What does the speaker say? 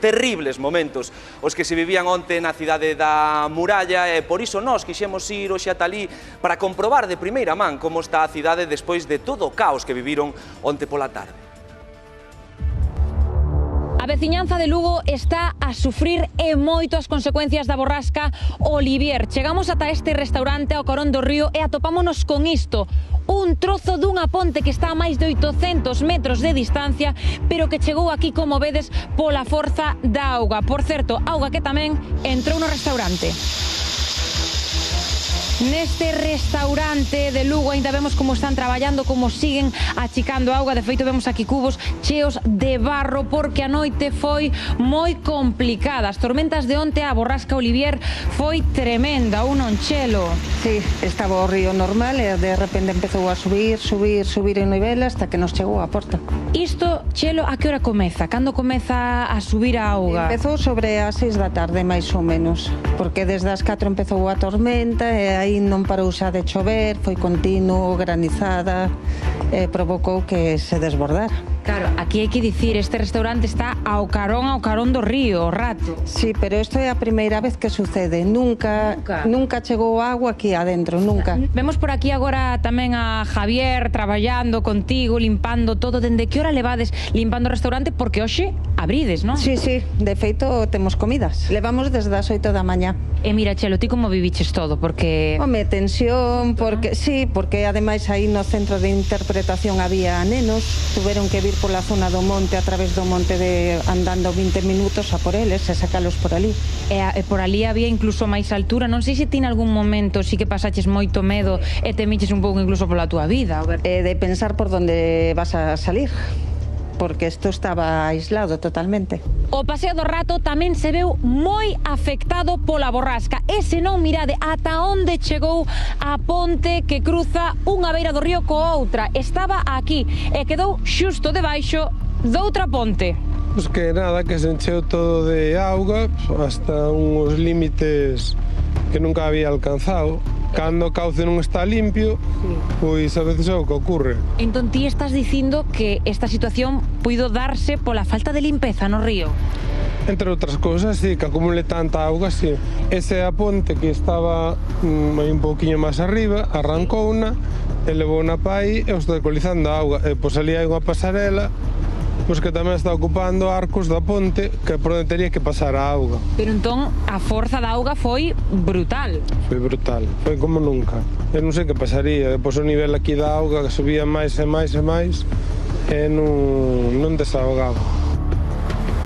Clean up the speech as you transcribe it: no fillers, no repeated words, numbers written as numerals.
terribles momentos os que se vivían onte na cidade da Muralla, e por iso nós quixemos ir hoxe ata ali para comprobar de primeira man como está a cidade despois de todo o caos que viviron onte pola tarde. A veciñanza de Lugo está a sufrir e moito as consecuencias da borrasca Olivier. Chegamos ata este restaurante ao carón do río e atopámonos con isto. Un trozo dunha ponte que está a máis de 800 metros de distancia, pero que chegou aquí, como vedes, pola forza da auga. Por certo, auga que tamén entrou no restaurante. Neste restaurante de Lugo ainda vemos como están traballando, como siguen achicando auga. De feito, vemos aquí cubos cheos de barro porque a noite foi moi complicada. As tormentas de onte, a borrasca Olivier, foi tremenda, un onchelo. Sí, estaba o río normal e de repente empezou a subir en nivel hasta que nos chegou á porta. Isto, Chelo, a que hora comeza? Cando comeza a subir a auga? Empezou sobre as 6 da tarde, máis ou menos, porque desde as 4 empezou a tormenta e aí non parou xa de chover, foi continuo, granizada, provocou que se desbordara. Claro, aquí hai que dicir, este restaurante está ao carón do río, o rato. Sí, pero isto é a primeira vez que sucede, nunca chegou agua aquí adentro, nunca. Vemos por aquí agora tamén a Javier traballando contigo, limpando todo. Dende que hora levades limpando o restaurante? Porque hoxe abrides, non? Sí, de feito temos comidas. Levamos desde as 8 da mañá. E mira, Chelo, ti como viviches todo? Porque... Home, tensión, porque sí, porque ademais aí no centro de interpretación había nenos, tuveron que vir pola zona do monte, a través do monte andando 20 minutos a por eles e sacalos por ali. E por ali había incluso máis altura. Non sei se ti en algún momento sí que pasaches moito medo e temiches un pouco incluso pola túa vida. De pensar por onde vas a salir, porque isto estaba aislado totalmente. O Paseo do Rato tamén se veu moi afectado pola borrasca. E se non, mirade ata onde chegou a ponte que cruza unha beira do río coa outra. Estaba aquí e quedou xusto debaixo doutra ponte. Pois que nada, que se encheu todo de auga hasta uns límites que nunca había alcanzado. Cando o cauce non está limpio, pois a veces é o que ocurre. Entón ti estás dicindo que esta situación puido darse pola falta de limpeza no río? Entre outras cousas, sí, que acumule tanta auga, sí. Esa é a ponte que estaba un pouquiño máis arriba, arrancouna, e levouna pa aí e está decolizando a auga. E pois ali hai unha pasarela, pois que tamén está ocupando arcos da ponte que por onde teria que pasar a auga. Pero entón a forza da auga foi brutal. Foi brutal, foi como nunca. Eu non sei que pasaría, depois o nivel aquí da auga que subía máis e máis e máis e non desahogaba.